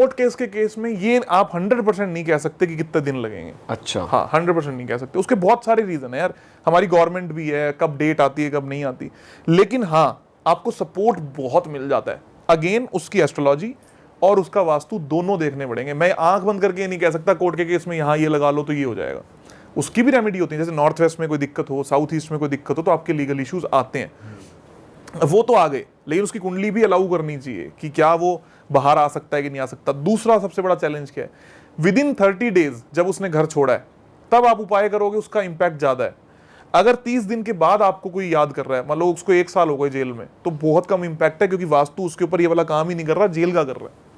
Court case के case में ये आप 100% नहीं कह सकते कि कितने दिन लगेंगे। अच्छा, हाँ, 100% नहीं कह सकते, उसके बहुत सारे रीजन है यार, हमारी गवर्नमेंट भी है, कब डेट आती है कब नहीं आती, लेकिन हाँ आपको सपोर्ट बहुत मिल जाता है। अगेन उसकी एस्ट्रोलॉजी और उसका वास्तु दोनों देखने पड़ेंगे। मैं आंख बंद करके नहीं कह सकता कोर्ट के केस में यहाँ ये लगा लो तो ये हो जाएगा, उसकी भी रेमेडी होती है। जैसे नॉर्थ वेस्ट में कोई दिक्कत हो, साउथ ईस्ट में कोई दिक्कत हो, तो आपके लीगल इश्यूज आते हैं, वो तो आ गए, लेकिन उसकी कुंडली भी अलाउ करनी चाहिए कि क्या वो बाहर आ सकता है कि नहीं आ सकता। दूसरा सबसे बड़ा चैलेंज क्या है, विद इन 30 डेज जब उसने घर छोड़ा है तब आप उपाय करोगे, उसका इंपैक्ट ज्यादा है। अगर 30 दिन के बाद आपको कोई याद कर रहा है, मान लो उसको 1 साल हो गए जेल में, तो बहुत कम इंपैक्ट है, क्योंकि वास्तु उसके ऊपर ये वाला काम ही नहीं कर रहा, जेल का कर रहा है।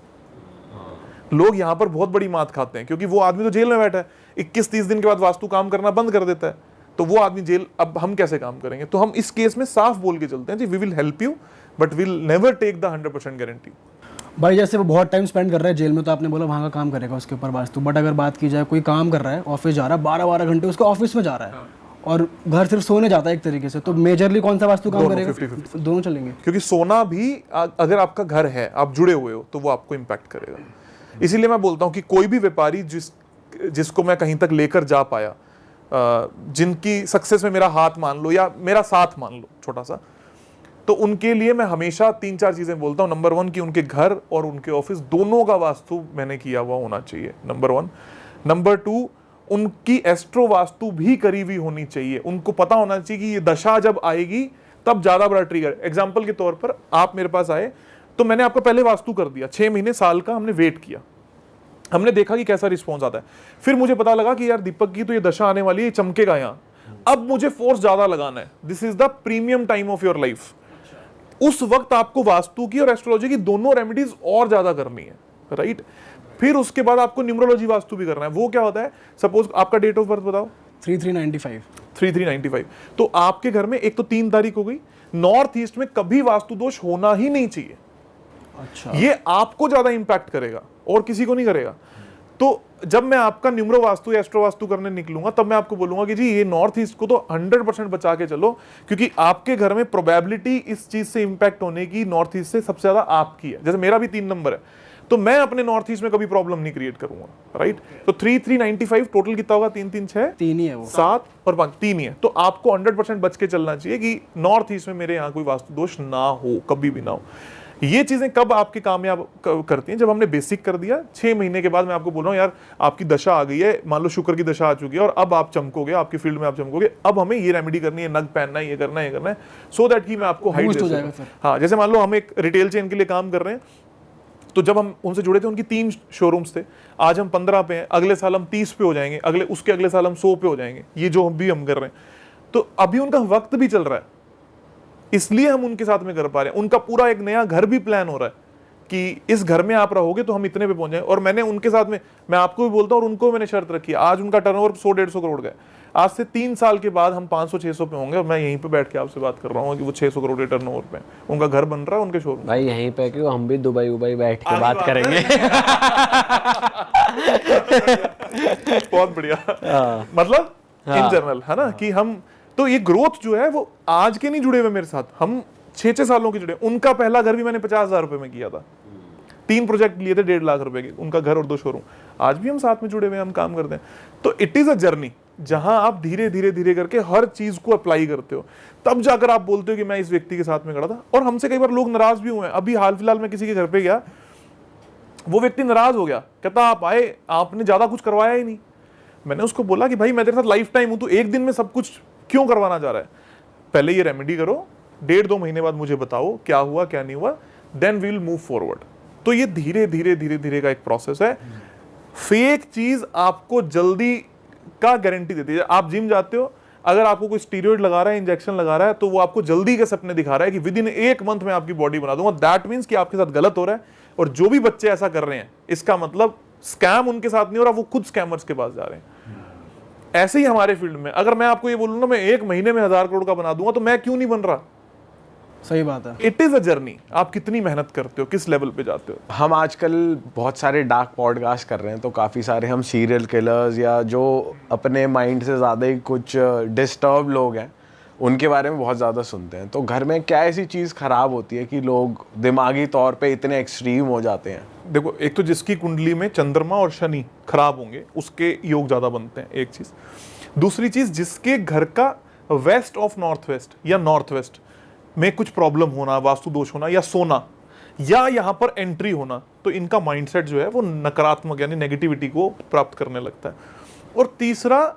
लोग यहाँ पर बहुत बड़ी मात खाते हैं, क्योंकि वो आदमी तो जेल में बैठा है, 21-30 दिन के बाद वास्तु काम करना बंद कर देता है, तो वो आदमी जेल, अब हम कैसे काम करेंगे। तो हम इस केस में साफ बोल के चलते हैं जी, we will help you but will never take the 100% guarantee. भाई जैसे वो बहुत टाइम स्पेंड कर रहा है जेल में, तो आपने बोला वहाँ का काम करेगा उसके ऊपर वास्तु, बट अगर बात की जाए कोई काम कर रहा है, ऑफिस जा रहा है, 12-12 घंटे उसके ऑफिस में जा रहा है और घर सिर्फ सोने जाता है एक तरीके से, तो मेजरली कौन सा वास्तु काम करेगा? 50-50 दोनों चलेंगे, क्योंकि सोना भी अगर आपका घर है, आप जुड़े हुए हो, तो वो आपको इम्पैक्ट करेगा। इसीलिए मैं बोलता हूँ कि कोई भी व्यापारी जिसको मैं कहीं तक लेकर जा पाया, जिनकी सक्सेस में मेरा हाथ मान लो या मेरा साथ मान लो छोटा सा, तो उनके लिए मैं हमेशा 3-4 चीजें बोलता हूँ। नंबर 1 कि उनके घर और उनके ऑफिस दोनों का वास्तु मैंने किया हुआ होना चाहिए, नंबर 1। नंबर 2, उनकी एस्ट्रो वास्तु भी करी हुई होनी चाहिए। उनको पता होना चाहिए कि ये दशा जब आएगी तब ज्यादा बड़ा ट्रिगर। एग्जाम्पल के तौर पर आप मेरे पास आए तो मैंने आपको पहले वास्तु कर दिया, 6 महीने साल का हमने वेट किया, हमने देखा कि कैसा रिस्पॉन्स आता है। फिर मुझे पता लगा कि यार दीपक की तो ये दशा आने वाली है, चमकेगा यहाँ, अब मुझे फोर्स ज्यादा लगाना है। This is the premium time of your life. उस वक्त आपको वास्तु की और एस्ट्रोलॉजी की दोनों रेमेडीज और ज्यादा करनी है, राइट। फिर उसके बाद आपको न्यूमरोलॉजी वास्तु भी करना है। वो क्या होता है, सपोज आपका डेट ऑफ बर्थ बताओ। 3395। तो आपके घर में एक तो 3 तारीख हो गई, नॉर्थ ईस्ट में कभी वास्तु दोष होना ही नहीं चाहिए। अच्छा, ये आपको ज्यादा इंपैक्ट करेगा और किसी को नहीं करेगा। तो जब मैं आपका न्यूमरो वास्तु या एस्ट्रो वास्तु करने निकलूंगा, तब मैं आपको बोलूंगा कि जी ये नॉर्थ ईस्ट को तो 100% बचा के चलो, क्योंकि आपके घर में प्रोबेबिलिटी इस चीज से इंपैक्ट होने की नॉर्थ ईस्ट से सबसे ज्यादा आपकी है। जैसे मेरा भी 3 नंबर है, तो मैं अपने नॉर्थ ईस्ट में कभी प्रॉब्लम नहीं क्रिएट करूंगा, राइट। तो 3395 टोटल कितना होगा? 336 3 ही है वो, 7 और 5, 3 ही है। तो आपको 100% बच के चलना चाहिए कि नॉर्थ ईस्ट में मेरे यहाँ कोई वास्तु दोष ना हो, कभी भी ना हो। ये चीजें कब आपके कामयाब करती हैं? जब हमने बेसिक कर दिया। 6 महीने के बाद मैं आपको बोल रहा हूँ यार आपकी दशा आ गई है, मान लो शुक्र की दशा आ चुकी है और अब आप चमकोगे, आपकी फील्ड में आप चमकोगे, अब हमें ये रेमेडी करनी है, नग पहनना है, ये करना है, ये करना है, सो दैट कि मैं आपको हाइट दे सकूं। हाँ, जैसे मान लो हम एक रिटेल चेन के लिए काम कर रहे हैं, तो जब हम उनसे जुड़े थे उनकी 3 शोरूम्स थे, आज हम 15 पे हैं, अगले साल हम 30 पे हो जाएंगे, उसके अगले साल हम 100 पे हो जाएंगे। ये जो भी हम कर रहे हैं, तो अभी उनका वक्त भी चल रहा है, इसलिए हम उनके साथ में कर पा रहे हैं। उनका पूरा एक नया घर भी प्लान हो रहा है कि इस घर में आप रहोगे तो हम इतने पे पहुंच जाएं। और मैंने उनके साथ में, मैं आपको भी बोलता हूं और उनको भी मैंने शर्त रखी है। आज उनका टर्नओवर 100-150 करोड़ का है, आज से 3 साल के बाद हम 500-600 पे होंगे और मैं यहीं पे बैठ के आपसे बात कर रहा हूँ कि वो 600 करोड़ के टर्नओवर पे, उनका घर बन रहा है, उनके शोरूम। भाई यहीं पे क्यों, हम भी दुबई बैठ के बात करेंगे। बहुत बढ़िया, मतलब इन जनरल है ना कि हम, तो ये ग्रोथ जो है वो आज के नहीं जुड़े हुए मेरे साथ, हम 6-6 सालों के जुड़े। उनका पहला घर भी मैंने 50,000 रुपए में किया था, 3 प्रोजेक्ट लिए थे 1.5 लाख रुपए के, उनका घर और 2 शोरूम। आज भी हम साथ में जुड़े हुए, हम काम करते हैं। तो इट इज अ जर्नी जहां आप धीरे धीरे धीरे करके हर चीज को अप्लाई करते हो, तब जाकर आप बोलते हो कि मैं इस व्यक्ति के साथ में खड़ा था। और हमसे कई बार लोग नाराज भी हुए हैं। अभी हाल फिलहाल में किसी के घर पे गया, वो व्यक्ति नाराज हो गया, कहता आप आए, आपने ज्यादा कुछ करवाया ही नहीं। मैंने उसको बोला कि भाई मैं तेरे साथ लाइफ टाइम हूं, तू एक दिन में सब कुछ क्यों करवाना चाह रहा है? पहले ये रेमेडी करो, 1.5-2 महीने बाद मुझे बताओ क्या हुआ क्या नहीं हुआ, then we will move forward. तो ये धीरे धीरे धीरे धीरे का एक प्रोसेस है। फेक चीज आपको जल्दी का गारंटी देती है। आप जिम जाते हो, अगर आपको कोई स्टीरॉयड लगा रहा है, इंजेक्शन लगा रहा है, तो वो आपको जल्दी के सपने दिखा रहा है कि विद इन 1 मंथ में आपकी बॉडी बना दूंगा। दैट मीन्स कि आपके साथ गलत हो रहा है। और जो भी बच्चे ऐसा कर रहे हैं, इसका मतलब स्कैम उनके साथ नहीं हो रहा, वो खुद स्कैमर्स के पास जा रहे हैं। ऐसे ही हमारे फील्ड में अगर मैं आपको ये बोलूं ना मैं 1 महीने में 1000 करोड़ का बना दूंगा, तो मैं क्यों नहीं बन रहा? सही बात है। इट इज अ जर्नी, आप कितनी मेहनत करते हो, किस लेवल पे जाते हो। हम आजकल बहुत सारे डार्क पॉडकास्ट कर रहे हैं, तो काफ़ी सारे हम सीरियल किलर्स या जो अपने माइंड से ज़्यादा ही कुछ डिस्टर्ब लोग हैं, उनके बारे में बहुत ज़्यादा सुनते हैं। तो घर में क्या ऐसी चीज़ खराब होती है कि लोग दिमागी तौर पे इतने एक्सट्रीम हो जाते हैं? देखो, एक तो जिसकी कुंडली में चंद्रमा और शनि खराब होंगे उसके योग ज्यादा बनते हैं, एक चीज। दूसरी चीज, जिसके घर का वेस्ट ऑफ नॉर्थ वेस्ट या नॉर्थ वेस्ट में कुछ प्रॉब्लम होना, वास्तु दोष होना, या सोना, या यहाँ पर एंट्री होना, तो इनका माइंडसेट जो है वो नकारात्मक यानी नेगेटिविटी को प्राप्त करने लगता है। और तीसरा,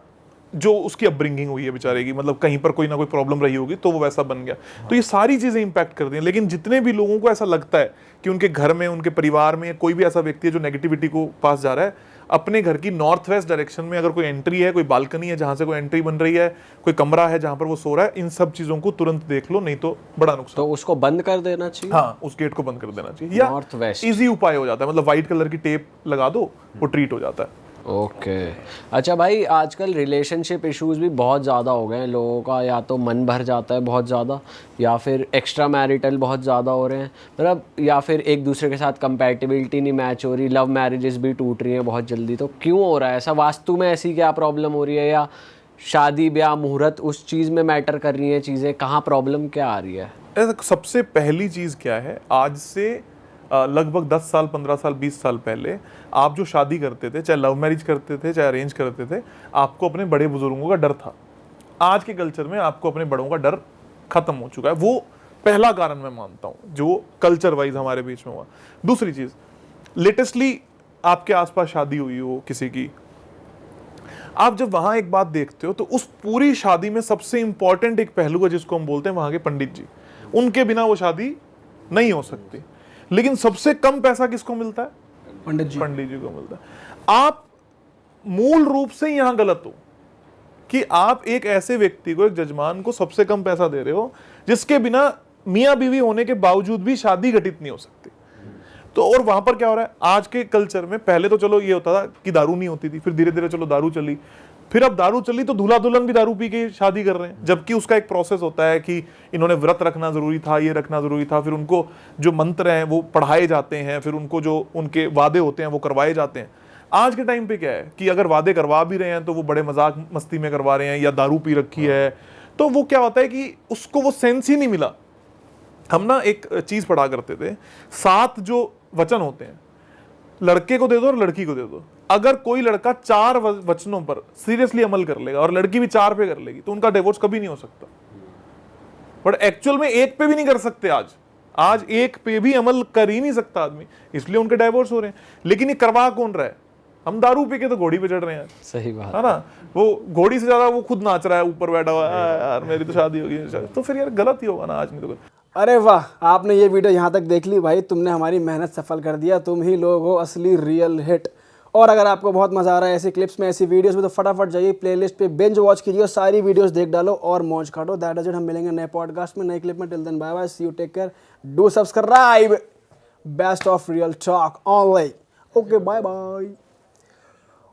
जो उसकी अपब्रिंगिंग हुई है बेचारे की, मतलब कहीं पर कोई ना कोई प्रॉब्लम रही होगी तो वो वैसा बन गया। तो ये सारी चीजें इंपैक्ट करती हैं। लेकिन जितने भी लोगों को ऐसा लगता है कि उनके घर में, उनके परिवार में कोई भी ऐसा व्यक्ति है जो नेगेटिविटी को पास जा रहा है, अपने घर की नॉर्थ वेस्ट डायरेक्शन में अगर कोई एंट्री है, कोई बालकनी है जहां से कोई एंट्री बन रही है, कोई कमरा है जहां पर वो सो रहा है, इन सब चीजों को तुरंत देख लो, नहीं तो बड़ा नुकसान। तो उसको बंद कर देना चाहिए। हाँ, उस गेट को बंद कर देना चाहिए, या नॉर्थ वेस्ट इजी उपाय हो जाता है, मतलब व्हाइट कलर की टेप लगा दो, वो ट्रीट हो जाता है। ओके अच्छा भाई, आजकल रिलेशनशिप इश्यूज भी बहुत ज़्यादा हो गए हैं लोगों का, या तो मन भर जाता है बहुत ज़्यादा, या फिर एक्स्ट्रा मैरिटल बहुत ज़्यादा हो रहे हैं, मतलब या फिर एक दूसरे के साथ कंपैटिबिलिटी नहीं मैच हो रही, लव मैरिजेस भी टूट रही हैं बहुत जल्दी। तो क्यों हो रहा है ऐसा? वास्तु में ऐसी क्या प्रॉब्लम हो रही है, या शादी ब्याह मुहूर्त उस चीज़ में मैटर कर रही हैं चीज़ें? कहाँ प्रॉब्लम क्या आ रही है? सबसे पहली चीज क्या है, आज से लगभग 10 साल, 15 साल, 20 साल पहले आप जो शादी करते थे, चाहे लव मैरिज करते थे, चाहे अरेंज करते थे, आपको अपने बड़े बुजुर्गों का डर था। आज के कल्चर में आपको अपने बड़ों का डर खत्म हो चुका है। वो पहला कारण मैं मानता हूं जो कल्चर वाइज हमारे बीच में हुआ। दूसरी चीज, लेटेस्टली आपके आसपास शादी हुई हो किसी की, आप जब वहां एक बात देखते हो तो उस पूरी शादी में सबसे इंपॉर्टेंट एक पहलू है जिसको हम बोलते हैं वहां के पंडित जी। उनके बिना वो शादी नहीं हो सकती। लेकिन सबसे कम पैसा किसको मिलता है? पंडित जी को मिलता है। आप मूल रूप से यहां गलत हो कि आप एक ऐसे व्यक्ति को, एक जजमान को सबसे कम पैसा दे रहे हो जिसके बिना मियां बीवी होने के बावजूद भी शादी घटित नहीं हो सकती। तो और वहां पर क्या हो रहा है आज के कल्चर में? पहले तो चलो ये होता था कि दारू नहीं होती थी, फिर धीरे धीरे चलो दारू चली, फिर अब दारू चली तो दूल्हा दुल्हन भी दारू पी के शादी कर रहे हैं, जबकि उसका एक प्रोसेस होता है कि इन्होंने व्रत रखना जरूरी था, ये रखना जरूरी था, फिर उनको जो मंत्र हैं वो पढ़ाए जाते हैं, फिर उनको जो उनके वादे होते हैं वो करवाए जाते हैं। आज के टाइम पे क्या है कि अगर वादे करवा भी रहे हैं तो वो बड़े मजाक मस्ती में करवा रहे हैं, या दारू पी रखी है। तो वो क्या होता है कि उसको वो सेंस ही नहीं मिला। हम ना एक चीज पढ़ा करते थे, 7 जो वचन होते हैं, लड़के को दे दो और लड़की को दे दो। अगर कोई लड़का 4 वचनों पर सीरियसली अमल कर लेगा और लड़की भी 4 पे कर लेगी तो उनका डिवोर्स कभी नहीं हो सकता। बट एक्चुअल में 1 पे भी नहीं कर सकते। आज 1 पे भी अमल कर ही नहीं सकता आदमी, इसलिए उनके डाइवोर्स हो रहे हैं। लेकिन ये करवा कौन रहा है? हम दारू पी के तो घोड़ी पे चढ़ रहे हैं। सही बात है ना? वो घोड़ी से ज्यादा वो खुद नाच रहा है, ऊपर बैठा हुआ है, यार मेरी तो शादी होगी। तो फिर यार गलत ही होगा ना आज, नहीं तो अरे वाह, आपने ये वीडियो यहाँ तक देख ली भाई, तुमने हमारी मेहनत सफल कर दिया। तुम ही लोग हो असली रियल हिट। और अगर आपको बहुत मजा आ रहा है ऐसी क्लिप्स में, ऐसी वीडियोस में, तो फटाफट जाइए प्लेलिस्ट पे बिंज वॉच कीजिए और सारी वीडियोस देख डालो और मौज काटो। That is it. हम मिलेंगे नए पॉडकास्ट में, नए क्लिप में। Till then bye bye, see you, take care, do subscribe. Best of Real Talk online. Okay, bye bye.